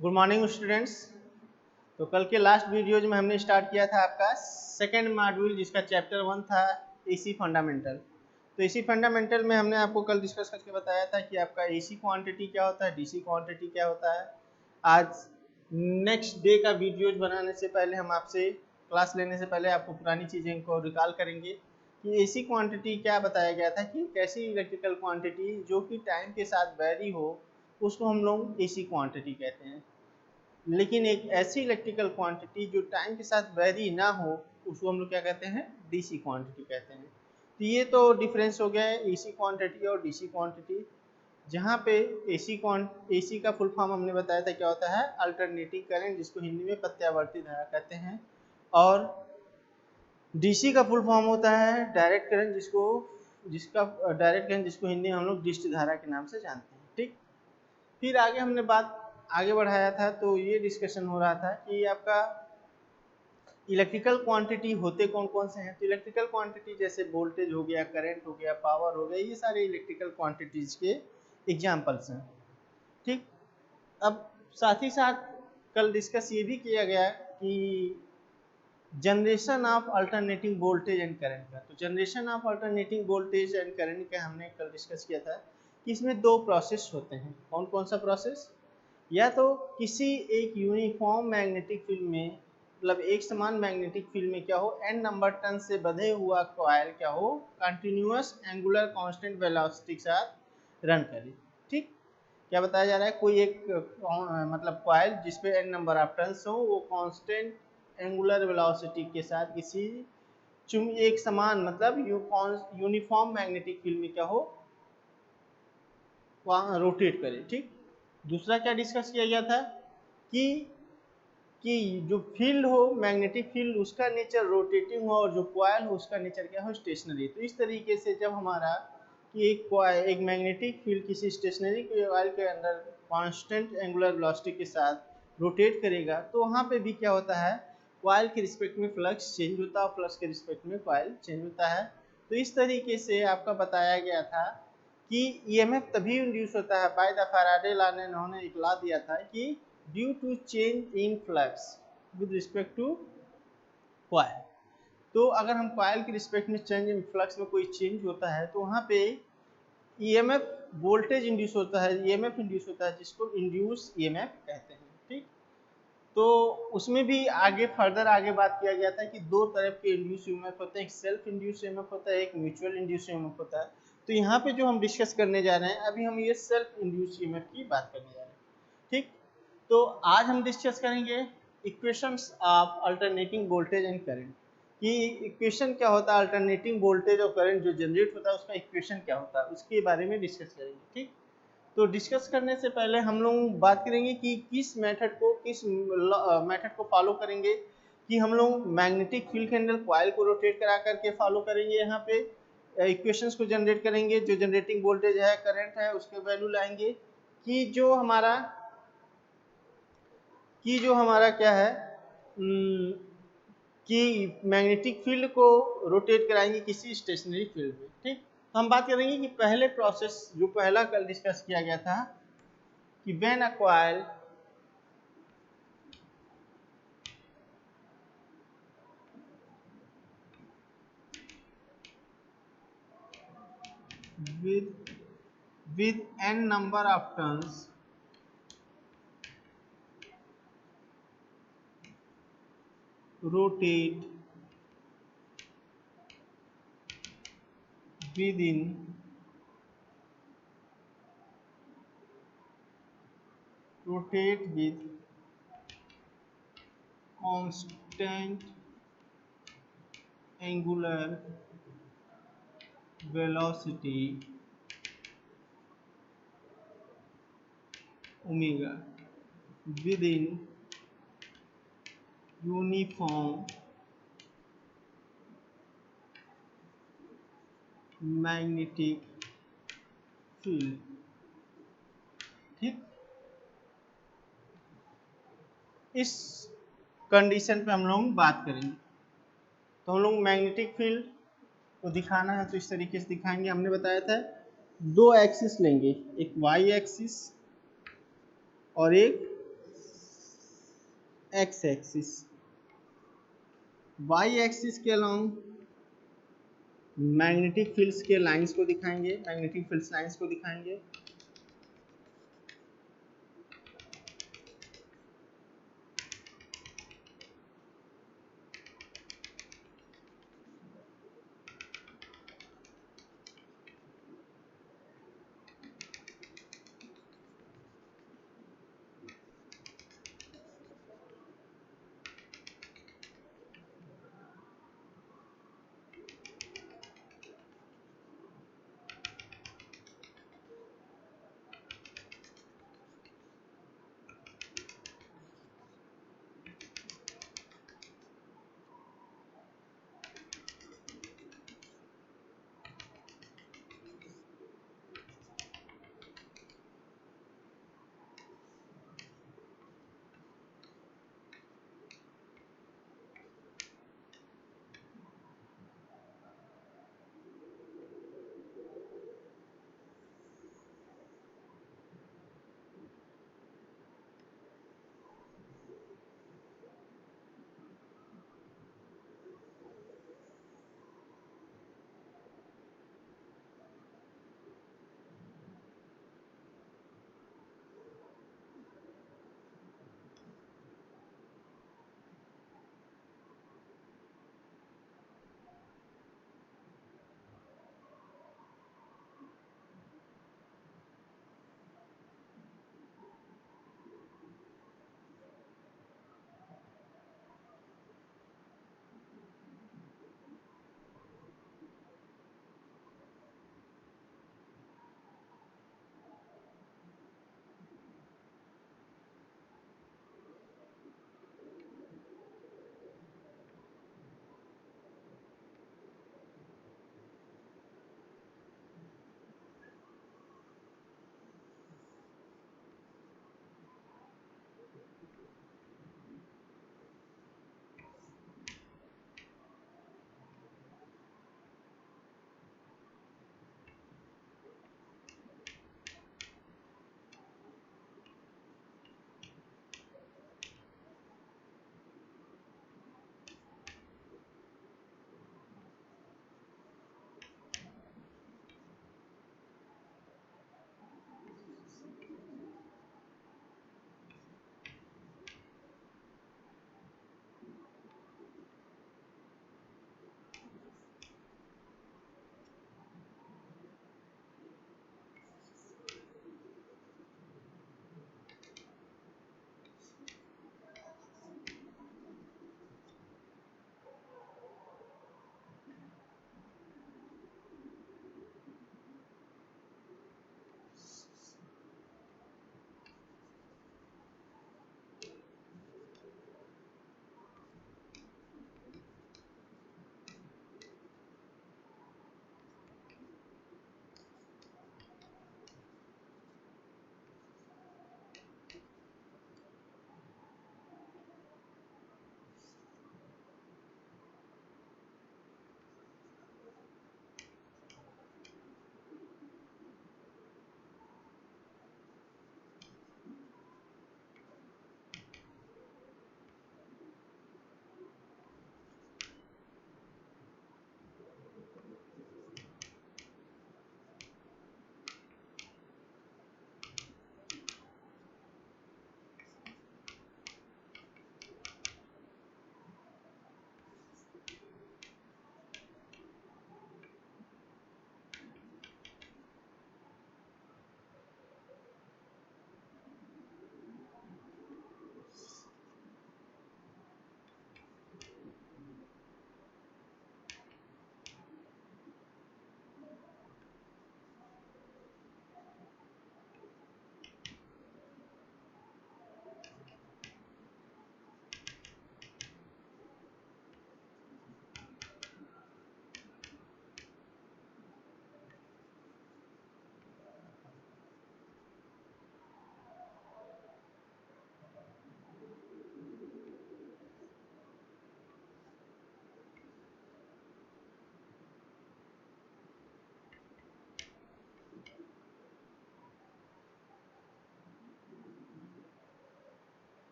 Good morning students. तो कल के लास्ट वीडियोज में हमने स्टार्ट किया था आपका सेकेंड मॉड्यूल जिसका चैप्टर 1 था एसी फंडामेंटल। तो एसी फंडामेंटल में हमने आपको कल डिस्कस करके बताया था कि आपका एसी क्वांटिटी क्या होता है, डीसी क्वांटिटी क्या होता है। आज नेक्स्ट डे का वीडियोज बनाने से पहले हम आपसे क्लास लेने से पहले आपको पुरानी चीज़ें को रिकॉल करेंगे कि एसी क्वांटिटी क्या बताया गया था कि कैसी इलेक्ट्रिकल क्वांटिटी जो कि टाइम के साथ वेरी हो उसको हम लोग एसी क्वांटिटी कहते हैं। लेकिन एक ऐसी इलेक्ट्रिकल क्वांटिटी जो टाइम के साथ वेरी ना हो उसको हम लोग क्या कहते हैं, डीसी क्वांटिटी कहते हैं। तो ये तो डिफरेंस हो गया है एसी क्वांटिटी और डीसी क्वांटिटी। जहाँ पे एसी का फुल फॉर्म हमने बताया था क्या होता है, अल्टरनेटिंग करंट, जिसको हिंदी में प्रत्यावर्ती धारा कहते हैं। और डीसी का फुल फॉर्म होता है डायरेक्ट करंट, जिसको हिंदी में हम लोग डिस्ट धारा के नाम से जानते हैं। ठीक, फिर आगे हमने बात आगे बढ़ाया था तो ये डिस्कशन हो रहा था कि आपका इलेक्ट्रिकल क्वांटिटी होते कौन कौन से हैं। तो इलेक्ट्रिकल क्वांटिटी जैसे वोल्टेज हो गया, करंट हो गया, पावर हो गया, ये सारे इलेक्ट्रिकल क्वांटिटीज के एग्जाम्पल्स हैं। ठीक, अब साथ ही साथ कल डिस्कस ये भी किया गया कि generation of alternating voltage and current का। तो generation of alternating voltage and current का हमने कल डिस्कस किया था कि इसमें दो प्रोसेस होते हैं। कौन कौन सा प्रोसेस? या तो किसी एक यूनिफॉर्म मैग्नेटिक फील्ड में, मतलब एक समान मैग्नेटिक फील्ड में क्या हो, n नंबर टर्न से बंधे हुआ कॉइल क्या हो, कंटिन्यूअस एंगुलर कांस्टेंट वेलोसिटी के साथ रन करे। ठीक, क्या बताया जा रहा है, कोई एक मतलब कॉइल जिसपे n नंबर ऑफ टर्न्स हो, वो कांस्टेंट एंगुलर वेलोसिटी के साथ किसी एक समान मतलब यूनिफॉर्म मैग्नेटिक फील्ड में क्या हो, वहाँ रोटेट करे। ठीक, दूसरा क्या डिस्कस किया गया था कि जो फील्ड हो मैग्नेटिक फील्ड उसका नेचर रोटेटिंग हो और जो कॉइल हो उसका नेचर क्या हो, स्टेशनरी। तो इस तरीके से जब हमारा कि एक मैग्नेटिक फील्ड किसी स्टेशनरी कॉइल के अंदर कांस्टेंट एंगुलर वेलोसिटी के साथ रोटेट करेगा तो वहाँ पे भी क्या होता है, कॉइल के रिस्पेक्ट में फ्लक्स चेंज होता है, फ्लक्स के रिस्पेक्ट में कॉइल चेंज होता है। तो इस तरीके से आपका बताया गया था कि ईएमएफ तभी इंड्यूस होता है, बाय द फैराडे लॉ ने उन्होंने एक लॉ दिया था कि due to change in flux with respect to coil. तो अगर हम कॉइल के रिस्पेक्ट में चेंज इन फ्लक्स में कोई चेंज होता है तो वहाँ पे ईएमएफ वोल्टेज इंड्यूस होता है, ईएमएफ इंड्यूस होता है, जिसको इंड्यूस ईएमएफ कहते हैं। ठीक, तो उसमें भी आगे फर्दर आगे बात किया गया था कि दो तरफ के इंड्यूस ईएमएफ होते हैं, एक सेल्फ इंड्यूस ईएमएफ होता है, एक म्यूचुअल इंड्यूस ईएमएफ होता है। तो यहाँ पे जो हम डिस्कस करने जा रहे हैं अभी हम ये सेल्फ इंड्यूस ईएमएफ की बात करने जा रहे हैं। ठीक, तो आज हम डिस्कस करेंगे equations of alternating voltage and current, कि इक्वेशन क्या होता है, अल्टरनेटिंग वोल्टेज और करंट जो जनरेट होता है उसका इक्वेशन क्या होता है, उसके बारे में डिस्कस करेंगे। ठीक, तो डिस्कस करने से पहले हम लोग बात करेंगे कि किस मेथड को फॉलो करेंगे, कि हम लोग मैग्नेटिक फील्ड के अंदर कॉइल को रोटेट करा करके फॉलो करेंगे, यहाँ पे इक्वेशंस को जनरेट करेंगे, जो जनरेटिंग वोल्टेज है, करंट है, उसके वैल्यू लाएंगे, कि जो हमारा क्या है कि मैग्नेटिक फील्ड को रोटेट कराएंगे किसी स्टेशनरी फील्ड में। ठीक, तो हम बात करेंगे कि पहले प्रोसेस जो पहला कल डिस्कस किया गया था कि when a coil with n number of turns rotate within rotate with constant angular velocity omega within uniform magnetic field. ठीक, इस कंडीशन पे हम लोग बात करेंगे। तो हम लोग मैग्नेटिक फील्ड को दिखाना है तो इस तरीके से दिखाएंगे। हमने बताया था दो एक्सिस लेंगे, एक वाई एक्सिस और एक एक्स एक्सिस, वाई एक्सिस के अलोंग मैग्नेटिक फील्ड्स के लाइंस को दिखाएंगे, मैग्नेटिक फील्ड्स लाइंस को दिखाएंगे।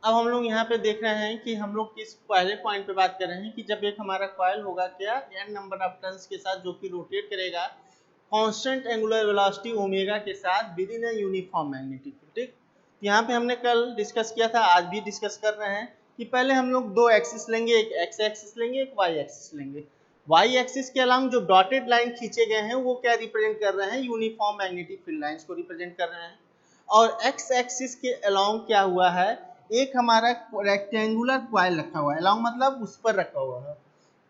अब हम लोग यहाँ पे देख रहे हैं कि हम लोग किस पहले पॉइंट पे बात कर रहे हैं कि जब एक हमारा कॉइल होगा क्या n नंबर ऑफ टर्न्स के साथ जो कि रोटेट करेगा कांस्टेंट एंगुलर वेलोसिटी ओमेगा के साथ with in a uniform magnetic field. ठीक, यहाँ पे हमने कल डिस्कस किया था, आज भी डिस्कस कर रहे हैं कि पहले हम लोग दो एक्सिस लेंगे, एक एक्स एक्सिस लेंगे, एक वाई एक्सिस लेंगे। वाई एक्सिस के अलावा जो डॉटेड लाइन खींचे गए हैं वो क्या रिप्रेजेंट कर रहे हैं, यूनिफॉर्म मैग्नेटिक फील्ड लाइंस को रिप्रेजेंट कर रहे हैं। और एक्स एक्सिस के अलाउंग क्या हुआ है, एक हमारा रेक्टेंगुलर कॉइल रखा हुआ है, अलाउंग मतलब उस पर रखा हुआ है।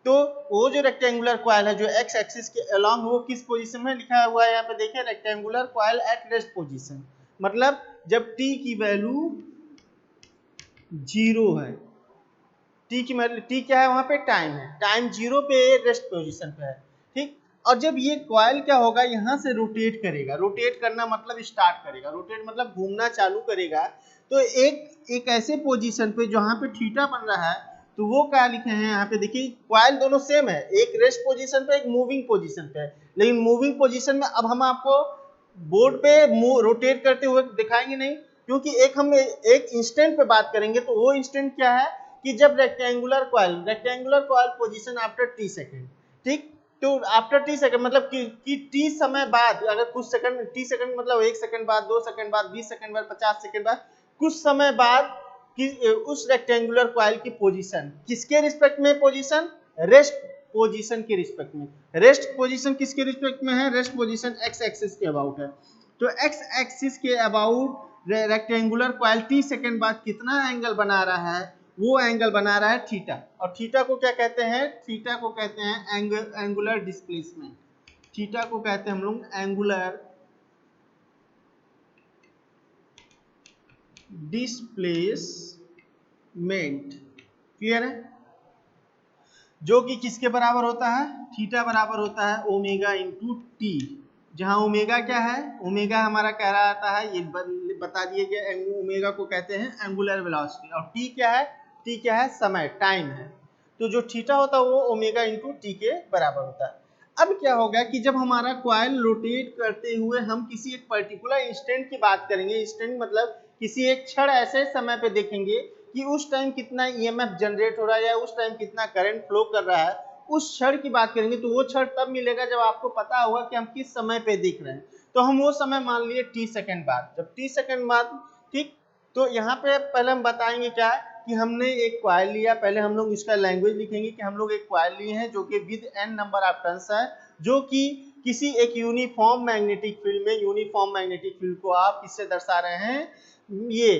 तो वो जो रेक्टेंगुलर कॉइल है जो एक्स एक्सिस के अलाउंग, वो किस पोजीशन में लिखा हुआ है, यहाँ पे देखिए rectangular coil at rest position, मतलब जब t की वैल्यू 0 है, t की मतलब t क्या है वहां पे टाइम है, टाइम 0 पे रेस्ट पोजीशन पे है। ठीक, और जब ये कॉइल क्या होगा यहाँ से रोटेट करेगा, रोटेट करना मतलब स्टार्ट करेगा, रोटेट मतलब घूमना चालू करेगा, तो एक ऐसे पोजीशन पे जहाँ पे थीटा बन रहा है, तो वो क्या लिखे हैं यहाँ पे देखिए, कॉइल दोनों सेम है, एक रेस्ट पोजीशन पे एक मूविंग पोजीशन पे है, लेकिन मूविंग पोजीशन में अब हम आपको बोर्ड पे रोटेट करते हुए दिखाएंगे नहीं, क्योंकि हम एक इंस्टेंट पे बात करेंगे। तो वो इंस्टेंट क्या है कि जब rectangular coil position after T second. ठीक, तो आफ्टर टी सेकंड मतलब कि टी समय बाद, अगर कुछ सेकंड, टी सेकंड मतलब 1 सेकंड बाद, 2 सेकंड बाद, 20 सेकंड बाद, 50 सेकंड बाद, कुछ समय बाद कि उस रेक्टेंगुलर कॉइल की पोजीशन किसके रिस्पेक्ट में, पोजीशन रेस्ट पोजीशन के रिस्पेक्ट में। रेस्ट पोजीशन किसके रिस्पेक्ट में है, रेस्ट पोजीशन एक्स एक्सिस के अबाउट है। तो एक्स एक्सिस के about rectangular coil T second बाद कितना एंगल बना रहा है, वो एंगल बना रहा है थीटा। और थीटा को क्या कहते हैं, थीटा को कहते हैं एंगुलर डिस्प्लेसमेंट। थीटा को कहते हैं हम लोग एंगुलर डिस्प्लेसमेंट। क्लियर है, जो कि किसके बराबर होता है, थीटा बराबर होता है ओमेगा इंटू टी, जहां ओमेगा क्या है, ओमेगा हमारा कह रहा आता है, ये बता दिए गया, ओमेगा को कहते हैं एंगुलर वेलोसिटी, और टी क्या है, टी क्या है, समय, टाइम है। तो जो थीटा होता है वो ओमेगा इंटू टी के बराबर होता है। अब क्या होगा कि जब हमारा कॉइल रोटेट करते हुए हम किसी एक पर्टिकुलर इंस्टेंट की बात करेंगे, इंस्टेंट मतलब किसी एक क्षण ऐसे समय पे देखेंगे कि उस टाइम कितना ईएमएफ जनरेट हो रहा है या उस टाइम कितना करंट फ्लो कर रहा है, उस क्षण की बात करेंगे। तो वो क्षण तब मिलेगा जब आपको पता होगा कि हम किस समय पे देख रहे हैं। तो हम वो समय मान लिए टी सेकंड बाद, जब टी सेकंड बाद, ठीक, तो यहाँ पे पहले हम बताएंगे क्या कि हमने एक कॉइल लिया, पहले हम लोग इसका लैंग्वेज लिखेंगे कि हम लोग एक कॉइल लिए हैं जो कि with N number of turns है, जो कि किसी एक यूनिफॉर्म मैग्नेटिक फील्ड में, यूनिफॉर्म मैग्नेटिक फील्ड को आप किससे दर्शा रहे हैं, ये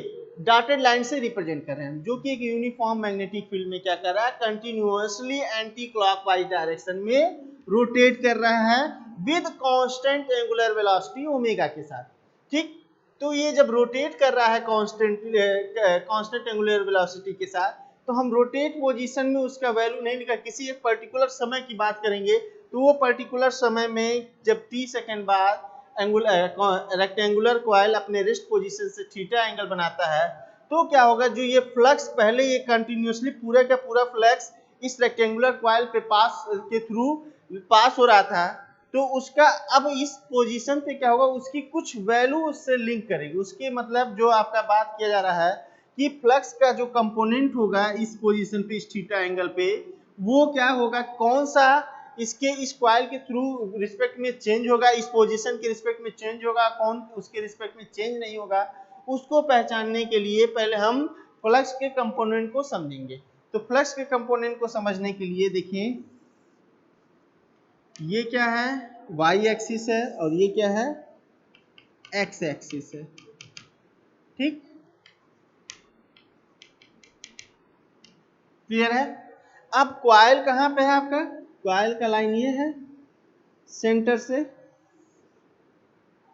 डॉटेड लाइन से रिप्रेजेंट कर रहे हैं, जो कि एक यूनिफॉर्म मैग्नेटिक फील्ड में क्या कर रहा है, कंटिन्यूअसली एंटी क्लॉकवाइज डायरेक्शन में रोटेट कर रहा है with constant angular velocity omega के साथ। ठीक, तो ये जब रोटेट कर रहा है कांस्टेंट एंगुलर वेलोसिटी के साथ, तो हम रोटेट पोजीशन में उसका वैल्यू नहीं लिखा, किसी एक पर्टिकुलर समय की बात करेंगे, तो वो पर्टिकुलर समय में जब टी सेकंड बाद रेक्टेंगुलर कॉइल अपने रेस्ट पोजीशन से थीटा एंगल बनाता है, तो क्या होगा, जो ये फ्लक्स पहले ये कंटिन्यूअसली पूरा का पूरा फ्लक्स इस रेक्टेंगुलर कॉइल पे पास के थ्रू पास हो रहा था, तो उसका अब इस पोजीशन पे क्या होगा, उसकी कुछ वैल्यू उससे लिंक करेगी, उसके मतलब जो आपका बात किया जा रहा है कि फ्लक्स का जो कंपोनेंट होगा इस पोजीशन पे, इस थीटा एंगल पे, वो क्या होगा, कौन सा इसके इस कॉइल के थ्रू रिस्पेक्ट में चेंज होगा, इस पोजीशन के रिस्पेक्ट में चेंज होगा, कौन उसके रिस्पेक्ट में चेंज नहीं होगा, उसको पहचानने के लिए पहले हम फ्लक्स के कंपोनेंट को समझेंगे। तो फ्लक्स के कंपोनेंट को समझने के लिए देखिए, ये क्या है, y एक्सिस है, और ये क्या है, x एक्सिस है। ठीक, क्लियर है। अब कॉइल कहां पे है आपका, कॉइल का लाइन ये है सेंटर से।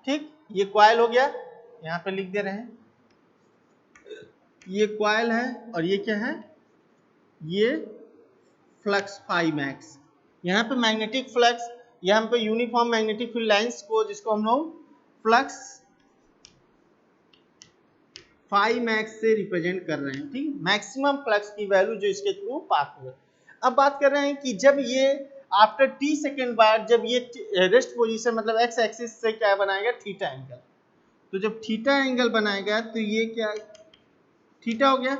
ठीक, ये कॉइल हो गया, यहां पे लिख दे रहे हैं, ये कॉइल है, और ये क्या है, ये फ्लक्स फाई मैक्स। यहाँ पे मैग्नेटिक फ्लक्स, यहाँ पे यूनिफॉर्म मैग्नेटिक फील्ड लाइंस को, जिसको हम लोग फ्लक्स फाई मैक्स से रिप्रेजेंट कर रहे हैं। ठीक, मैक्सिमम फ्लक्स की वैल्यू जो इसके थ्रू पास हो। अब बात कर रहे हैं कि जब ये आफ्टर टी सेकेंड बाद, जब ये रेस्ट पोजीशन मतलब एक्स एक्सिस से क्या बनाएगा, थीटा एंगल। तो जब थीटा एंगल बनाएगा तो ये क्या, थीटा हो गया,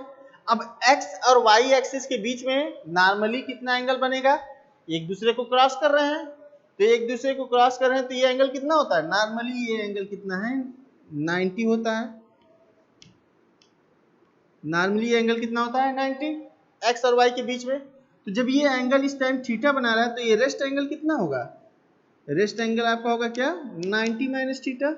अब x और y एक्सिस के बीच में नॉर्मली कितना एंगल बनेगा, एक दूसरे को क्रॉस कर रहे हैं, तो एक दूसरे को क्रॉस कर रहे हैं तो ये एंगल कितना होता है, नॉर्मली ये एंगल कितना है 90 होता है। नॉर्मली ये एंगल कितना होता है 90 x और y के बीच में। तो जब ये एंगल इस टाइम थीटा बना रहा है तो ये रेस्ट एंगल कितना होगा, रेस्ट एंगल आपका होगा क्या 90 माइनस थीटा।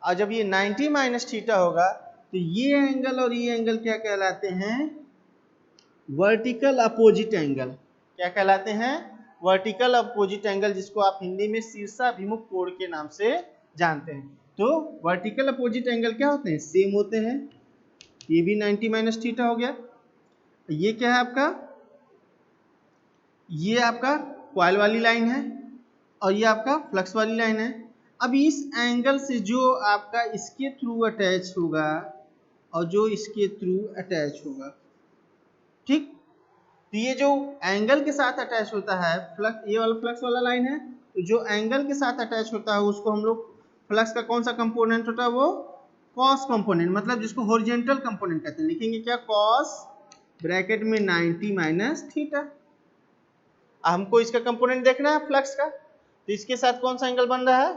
और जब ये 90 माइनस थीटा होगा तो ये एंगल और ये एंगल क्या कहलाते हैं, वर्टिकल अपोजिट एंगल। क्या कहलाते हैं, वर्टिकल अपोजिट एंगल, जिसको आप हिंदी में शीर्षाभिमुख कोण के नाम से जानते हैं। तो वर्टिकल अपोजिट एंगल क्या होते हैं, सेम होते हैं। ये भी 90 माइनस थीटा हो गया। ये क्या है आपका, ये आपका कॉइल वाली लाइन है और ये आपका फ्लक्स वाली लाइन है। अब इस एंगल से जो आपका इसके थ्रू अटैच होगा और जो इसके थ्रू अटैच होगा, ठीक, तो ये जो एंगल के साथ अटैच होता है फ्लक्स, ये वाला फ्लक्स वाला लाइन है, तो जो एंगल के साथ अटैच होता है उसको हम लोग फ्लक्स का कौन सा कंपोनेंट होता है, वो कॉस कंपोनेंट, मतलब जिसको हॉरिजॉन्टल कंपोनेंट कहते हैं। लिखेंगे क्या, कॉस ब्रैकेट में 90 माइनस थीटा। हमको इसका कंपोनेंट देखना है फ्लक्स का, तो इसके साथ कौन सा एंगल बन रहा है,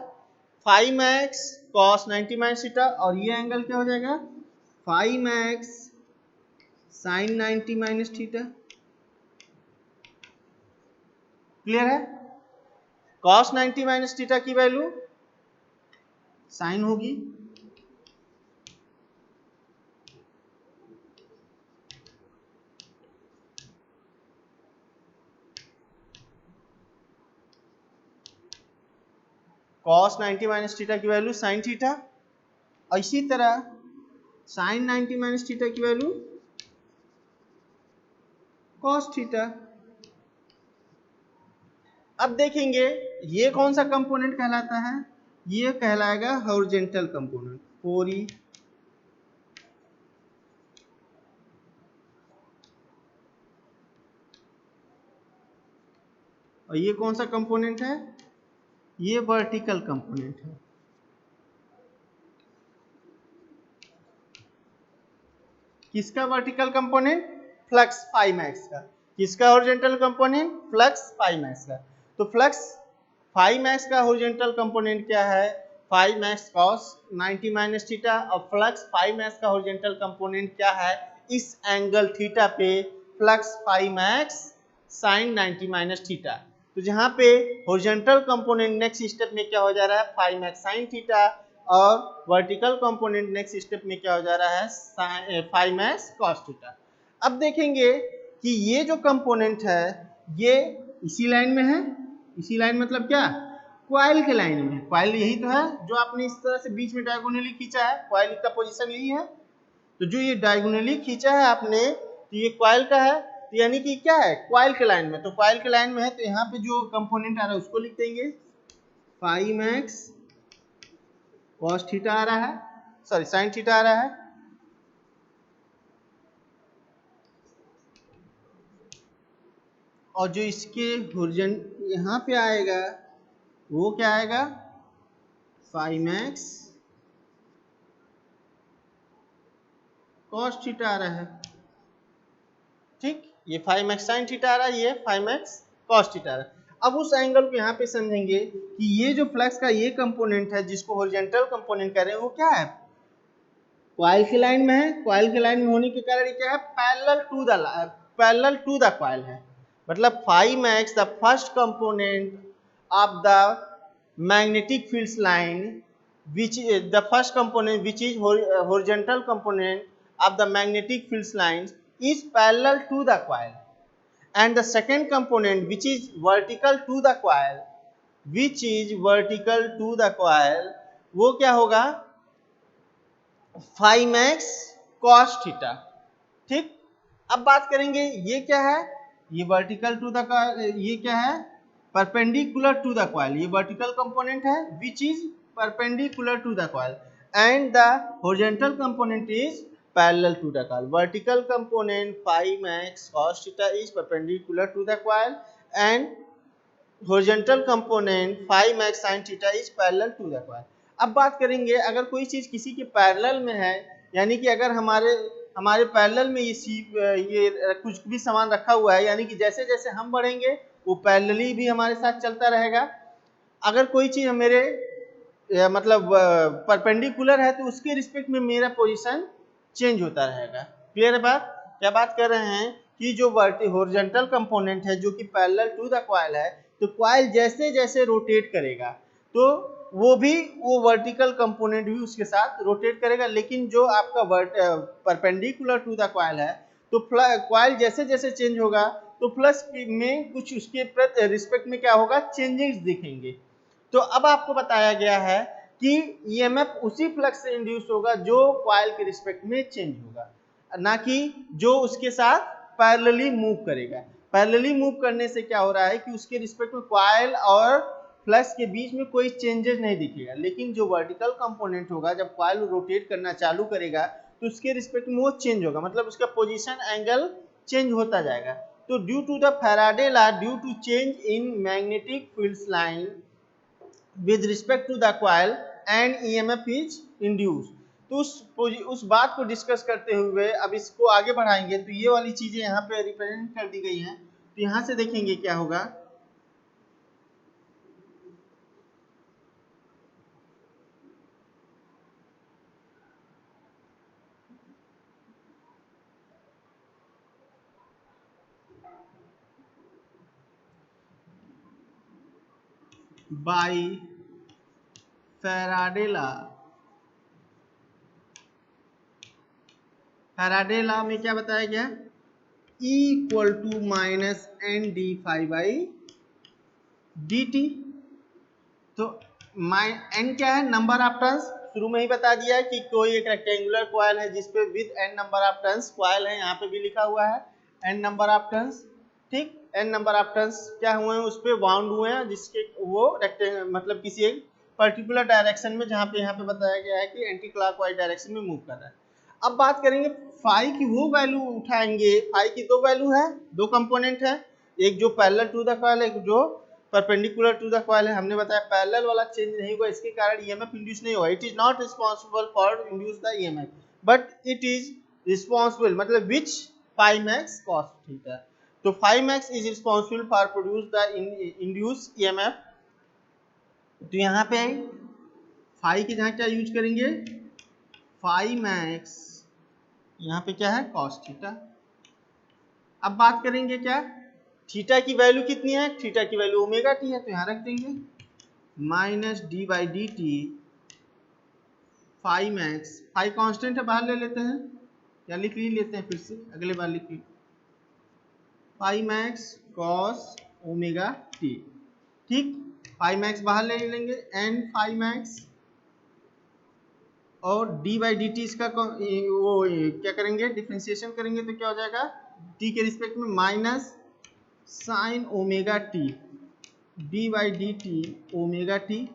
phi max cos 90 minus theta, और ये एंगल क्या हो जाएगा, phi max sine 90 minus theta. Clear है, cos 90 माइनस थीटा की वैल्यू साइन होगी, cos 90 माइनस थीटा की वैल्यू साइन थीटा, और इसी तरह साइन 90 माइनस थीटा की वैल्यू cos थीटा। अब देखेंगे ये कौन सा कंपोनेंट कहलाता है, ये कहलाएगा हॉरिजॉन्टल कंपोनेंट, 4e। और ये कौन सा कंपोनेंट है, ये वर्टिकल कंपोनेंट है। किसका vertical component, flux phi max का। किसका horizontal component, flux phi max का। तो फ्लक्स फाई मैक्स का हॉरिजॉन्टल कंपोनेंट क्या है, phi max cos 90 minus theta, और फ्लक्स फाई मैक्स का हॉरिजॉन्टल कंपोनेंट क्या है, इस एंगल थीटा पे flux phi max sine 90 minus theta. तो जहां पे हॉरिजॉन्टल कंपोनेंट नेक्स्ट स्टेप में क्या हो जा रहा है, फाई मैक्स साइन थीटा, और वर्टिकल कंपोनेंट नेक्स्ट स्टेप में क्या हो जा रहा है, फाई मैक्स कॉस थीटा। अब देखेंगे कि ये जो कंपोनेंट है ये इसी लाइन में है, इसी लाइन मतलब क्या, कॉइल के लाइन में। कॉइल यही तो है जो आपने इस तरह से बीच में डायगोनली खींचा है, कॉइल का पोजीशन यही है। तो जो ये डायगोनली खींचा है आपने, तो ये कॉइल का है, तो यानी कि क्या है, कॉइल के लाइन में। तो कॉइल के लाइन में है तो यहाँ पे जो कंपोनेंट आ रहा है उसको लिख देंगे, फाई मैक्स कॉस थीटा आ रहा है, सॉरी साइन थीटा आ रहा है, और जो इसके हॉरिजॉन्टल यहाँ पे आएगा वो क्या आएगा, फाई मैक्स कॉस थीटा आ रहा है। ठीक, ये फाई मैक्स साइन थीटा आ रहा है, ये फाई मैक्स कॉस थीटा आ रहा है। अब उस एंगल को यहाँ पे समझेंगे कि ये जो फ्लक्स का ये कंपोनेंट है जिसको हॉरिजॉन्टल कंपोनेंट कह रहे हैं वो क्या है, कॉइल की लाइन में है। कॉइल की लाइन में होने के कारण ये क्या है, पैरेलल टू द कॉइल है। मतलब phi max the first component of the magnetic fields line which is the first component which is horizontal component of the magnetic fields lines is parallel to the coil, and the second component which is vertical to the coil, which is vertical to the coil, वो क्या होगा, phi max cos theta. ठीक, अब बात करेंगे ये क्या है, ये वर्टिकल टू द, ये क्या है, परपेंडिकुलर टू द कॉइल, ये वर्टिकल कंपोनेंट है which is perpendicular to the coil, and the horizontal component is parallel to the coil. Vertical component phi max cos theta is perpendicular to the coil, and horizontal component phi max sine theta is parallel to the coil. अब बात करेंगे अगर कोई चीज किसी के parallel में है, यानी कि अगर हमारे हमारे पैरेलल में ये कुछ भी सामान रखा हुआ है, यानी कि जैसे जैसे हम बढ़ेंगे वो पैरेलली भी हमारे साथ चलता रहेगा। अगर कोई चीज मेरे मतलब परपेंडिकुलर है तो उसके रिस्पेक्ट में मेरा पोजीशन चेंज होता रहेगा। क्लियर है बात? क्या बात कर रहे हैं कि जो हॉरिजॉन्टल कंपोनेंट है जो कि पैरेलल टू द कॉइल है, तो कॉइल जैसे जैसे रोटेट करेगा तो वो वर्टिकल कंपोनेंट भी उसके साथ रोटेट करेगा। लेकिन जो आपका परपेंडिकुलर टू द कॉइल है तो कॉइल जैसे जैसे चेंज होगा तो प्लस में कुछ उसके रिस्पेक्ट में क्या होगा, चेंजेस दिखेंगे। तो अब आपको बताया गया है कि ईएमएफ उसी फ्लक्स से इंड्यूस होगा जो कॉइल के रिस्पेक्ट में चेंज होगा, ना कि जो उसके साथ पैरेलली मूव करेगा। पैरेलली मूव करने से क्या हो रहा है कि उसके रिस्पेक्ट में कॉइल और फ्लक्स के बीच में कोई चेंजेस नहीं दिखेगा। लेकिन जो वर्टिकल कंपोनेंट होगा, जब कॉइल रोटेट करना चालू करेगा तो उसके रिस्पेक्ट में वो चेंज होगा, मतलब उसका पोजीशन एंगल चेंज होता जाएगा। तो due to the Faraday law, due to change in magnetic field line with respect to the coil and EMF is induced। तो उस बात को डिस्कस करते हुए अब इसको आगे बढ़ाएंगे। तो ये वाली चीजें यहाँ पे रिप्रेजेंट कर दी गई हैं, तो यहाँ से देखेंगे क्या होगा। By Faraday law, Faraday law में क्या बताया गया, E equal to minus N D phi by D T. तो एन क्या है, नंबर ऑफ टर्न्स। शुरू में ही बता दिया है कि कोई एक रेक्टेंगुलर कॉइल है जिसपे with N number of turns coil है, यहाँ पे भी लिखा हुआ है एन नंबर ऑफ टर्न्स। ठीक, एन नंबर ऑफ टर्न्स क्या हुए हैं, उस पे बाउंड हुए हैं, जिसके वो रेक्टेंगल मतलब किसी एक पर्टिकुलर डायरेक्शन में, जहाँ पे यहाँ पे बताया गया है कि एंटी क्लॉकवाइज डायरेक्शन में मूव कर रहा है। अब बात करेंगे फाई की, वो वैल्यू उठाएंगे। फाई की दो वैल्यू है, दो कंपोनेंट है, एक जो पैरेलल टू द कॉइल, एक जो परपेंडिकुलर टू द कॉइल है। हमने बताया पैरेलल वाला चेंज नहीं होगा, इसके कारण ईएमएफ इंड्यूस नहीं होगा। It is not responsible for induce the EMF, but it is responsible, मतलब which phi max cos theta. तो phi max is responsible for produce the induce EMF. तो यहाँ पे फाई की जहाँ क्या यूज करेंगे, फाई मैक्स, यहाँ पे क्या है, कॉस थीटा। अब बात करेंगे क्या, थीटा की वैल्यू कितनी है, थीटा की वैल्यू ओमेगा टी है, तो यहाँ रख देंगे minus d by D t phi max. Phi constant है, बाहर ले लेते हैं, या लिख लेते हैं फिर से, अगले बार लिख phi max cos omega t. ठीक, फाई मैक्स बाहर ले लेंगे, एन फाई मैक्स, और डी बाई डी टी इसका वो क्या करेंगे, डिफ्रेंसिएशन करेंगे तो क्या हो जाएगा, टी के रिस्पेक्ट में minus sign omega T D by D T omega t.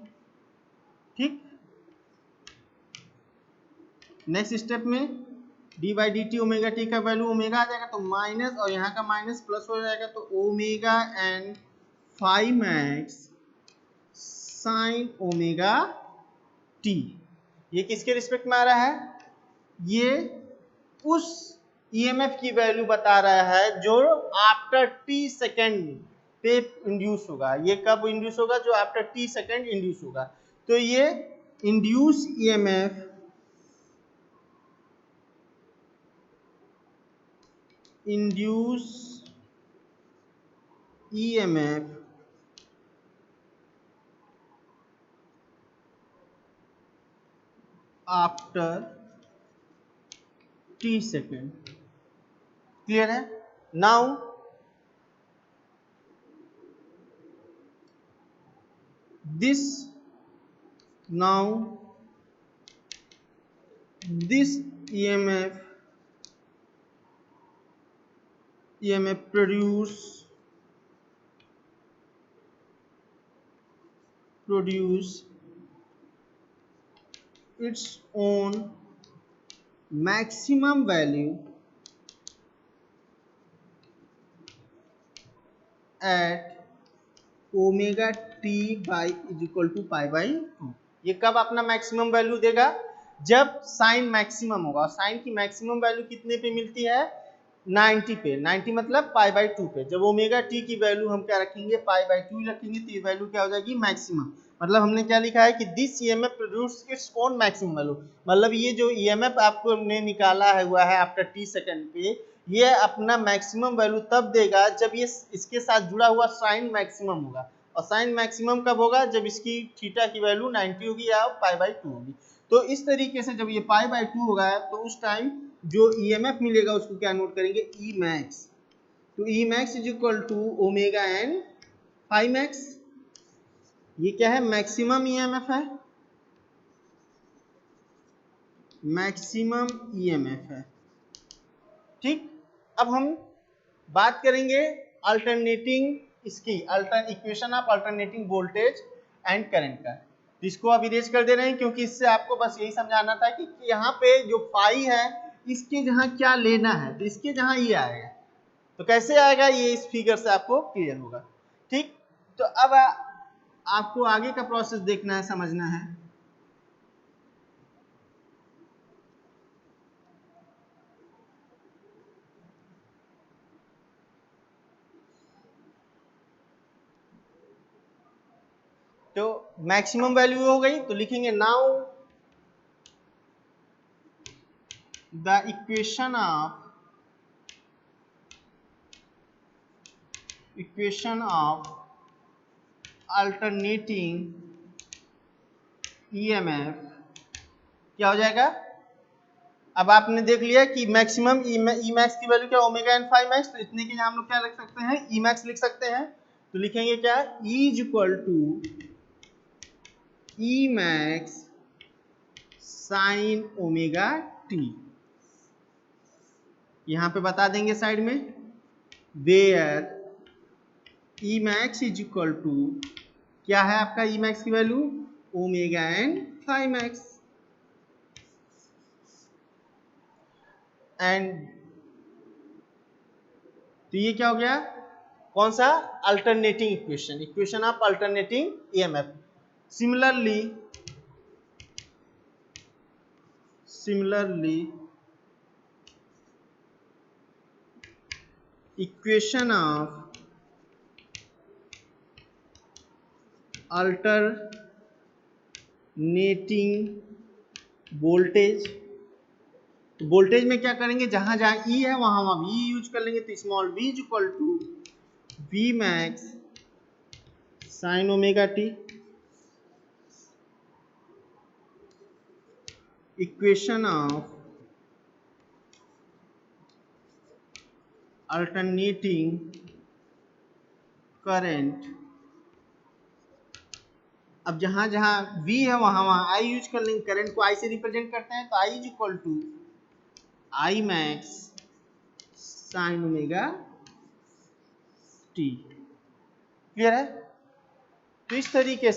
ठीक, नेक्स्ट स्टेप में D by D T omega T का वैल्यू ओमेगा आ जाएगा, तो माइनस और यहाँ का माइनस प्लस हो जाएगा, तो omega N phi max sine omega t. ये किसके रिस्पेक्ट में आ रहा है, ये उस ईएमएफ की वैल्यू बता रहा है जो आफ्टर टी सेकेंड पे इंड्यूस होगा। ये कब इंड्यूस होगा, जो आफ्टर टी सेकेंड इंड्यूस होगा। तो ये induce EMF induce EMF after T second. Clear है? Now this EMF produce its own maximum value at omega T by is equal to pi by 2। ये कब अपना मैक्सिमम वैल्यू देगा, जब sine maximum होगा। साइन की मैक्सिमम वैल्यू कितने पे मिलती है? 90 पे। 90 मतलब पाई बाई 2 पे। जब ओमेगा टी की वैल्यू हम क्या रखेंगे? पाई बाई 2 रखेंगे, तो ये वैल्यू क्या हो जाएगी? मैक्सिमम। मतलब हमने क्या लिखा है कि this EMF produce its own maximum value. मतलब ये जो ईएमएफ आपको ने निकाला है हुआ है आफ्टर टी सेकंड पे, ये अपना मैक्सिमम वैल्यू तब देगा जब ये इसके साथ जुड़ा हुआ साइन मैक्सिमम होगा। और साइन मैक्सिमम कब होगा? जब इसकी थीटा की वैल्यू 90 होगी या पाई बाई 2 होगी। तो इस तरीके से जब ये पाई बाई 2 होगा तो उस टाइम जो ईएमएफ मिलेगा उसको क्या नोट करेंगे? E max. तो E max is equal to omega N phi max. ये क्या है? मैक्सिमम ईएमएफ है, मैक्सिमम ईएमएफ है। ठीक, अब हम बात करेंगे अल्टरनेटिंग इसकी equation of alternating voltage and current का। तो इसको अब इरेज कर दे रहे हैं क्योंकि इससे आपको बस यही समझाना था कि यहाँ पे जो फाई है इसके जहाँ क्या लेना है, तो इसके जहाँ ये आएगा। तो कैसे आएगा ये इस फिगर से आपको क्लियर होगा। ठीक, तो अब आपको आगे का प्रोसेस देखना है, समझना है। तो मैक्सिमम वैल्यू हो गई तो लिखेंगे now the equation of alternating EMF क्या हो जाएगा? अब आपने देख लिया कि मैक्सिमम ई मैक्स की वैल्यू क्या? Omega N phi max. तो इतने के हम लोग क्या लिख सकते हैं? ई मैक्स लिख सकते हैं। तो लिखेंगे क्या? E is equal to E max sine omega t. यहां पे बता देंगे साइड में, where E max is equal to क्या है आपका? ई मैक्स की value omega N phi max. And तो ये क्या हो गया? कौन सा? Alternating equation, equation of alternating EMF. Similarly equation of alternating voltage. तो वोल्टेज में क्या करेंगे? जहां जहां ई है वहां वहां वी यूज कर लेंगे। तो small v is equal to V max sine omega t. Equation of alternating current. अब जहां जहां v है वहां वहां i यूज कर लेंगे। करंट को i से रिप्रेजेंट करते हैं तो i is equal to I max sine omega t. Clear है? तो इस तरीके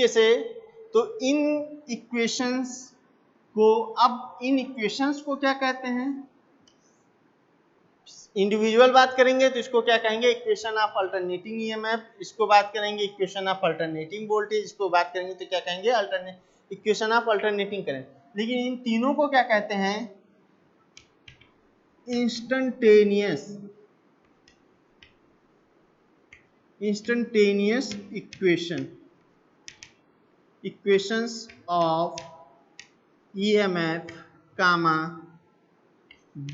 से तो इन इक्वेशंस को, अब इन इक्वेशंस को क्या कहते हैं? इंडिविजुअल बात करेंगे तो इसको क्या कहेंगे? Equation of alternating EMF. इसको बात करेंगे इक्वेशन ऑफ अल्टरनेटिंग वोल्टेज। इसको बात करेंगे तो क्या कहेंगे? Equation of alternating current. लेकिन इन तीनों को क्या कहते हैं? Instantaneous equations of EMF comma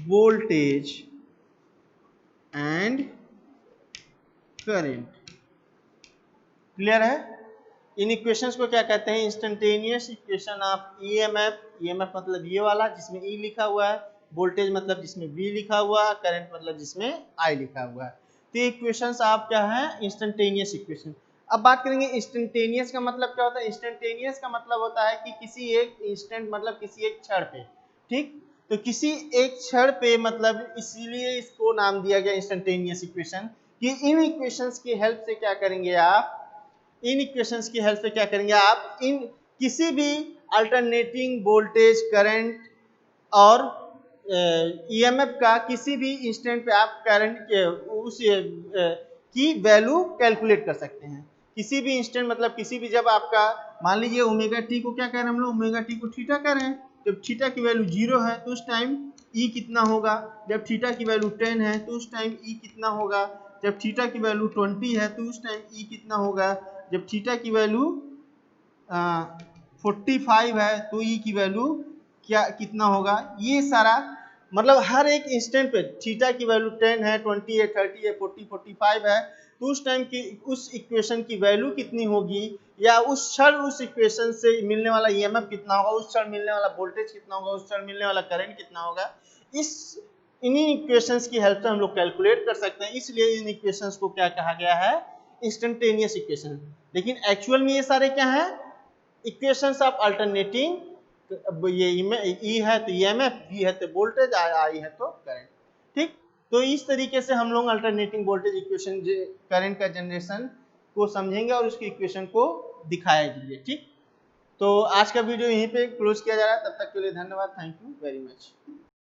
voltage and current. Clear है? इन इक्वेशंस को क्या कहते हैं? Instantaneous equation of EMF. EMF मतलब ये वाला जिसमें ई लिखा हुआ है, वोल्टेज मतलब जिसमें वी लिखा हुआ है, करंट मतलब जिसमें आई लिखा हुआ है। तो ये इक्वेशंस आप क्या है? Instantaneous equation. अब बात करेंगे इंस्टेंटेनियस का मतलब क्या होता है। इंस्टेंटेनियस का मतलब होता है कि किसी एक इंस्टेंट मतलब किसी एक क्षण पे। ठीक, तो किसी एक क्षण पे मतलब इसीलिए इसको नाम दिया गया इंस्टेंटेनियस इक्वेशन। कि इन इक्वेशंस की हेल्प से क्या करेंगे आप? इन इक्वेशंस की हेल्प से क्या करेंगे आप? इन किसी भी अल्टरनेटिंग वोल्टेज, करंट और ईएमएफ का किसी भी इंस्टेंट पे आप करंट के उस की वैल्यू कैलकुलेट कर सकते हैं। किसी भी इंस्टेंट मतलब किसी भी जब आपका मान लीजिए ओमेगा टी को क्या कह रहे हैं हम लोग, ओमेगा टी को थीटा कह रहे हैं। जब थीटा की वैल्यू 0 है तो उस टाइम ई कितना होगा, जब थीटा की वैल्यू 10 है तो उस टाइम ई कितना होगा, जब थीटा की वैल्यू 20 है तो उस टाइम ई कितना होगा, जब थीटा की वैल्यू 45 है तो ई की वैल्यू क्या कितना होगा। ये सारा मतलब हर एक इंस्टेंट पे थीटा की वैल्यू 10 है, 20 है, 30 है, 40, 45 है तो उस टाइम की उस इक्वेशन की वैल्यू कितनी होगी, या उस क्षण उस इक्वेशन से मिलने वाला ईएमएफ कितना होगा, उस क्षण मिलने वाला वोल्टेज कितना होगा, उस क्षण मिलने वाला करंट कितना होगा। इस इन्हीं इक्वेशंस की हेल्प से हम लोग कैलकुलेट कर सकते हैं, इसलिए इन इक्वेशंस को क्या कहा गया है, इंस्टेंटेनियस इक्वेशन। लेकिन एक्चुअल में ये सारे क्या है, इक्वेशंस ऑफ अल्टरनेटिंग। ये ई है तो ईएमएफ, वी है तो वोल्टेज, आई है तो करंट। ठीक, तो इस तरीके से हम लोग अल्टरनेटिंग वोल्टेज इक्वेशन करंट का जनरेशन को समझेंगे और उसकी इक्वेशन को दिखाएंगे। ठीक, तो आज का वीडियो यहीं पे क्लोज किया जा रहा है। तब तक के लिए धन्यवाद, थैंक यू वेरी मच।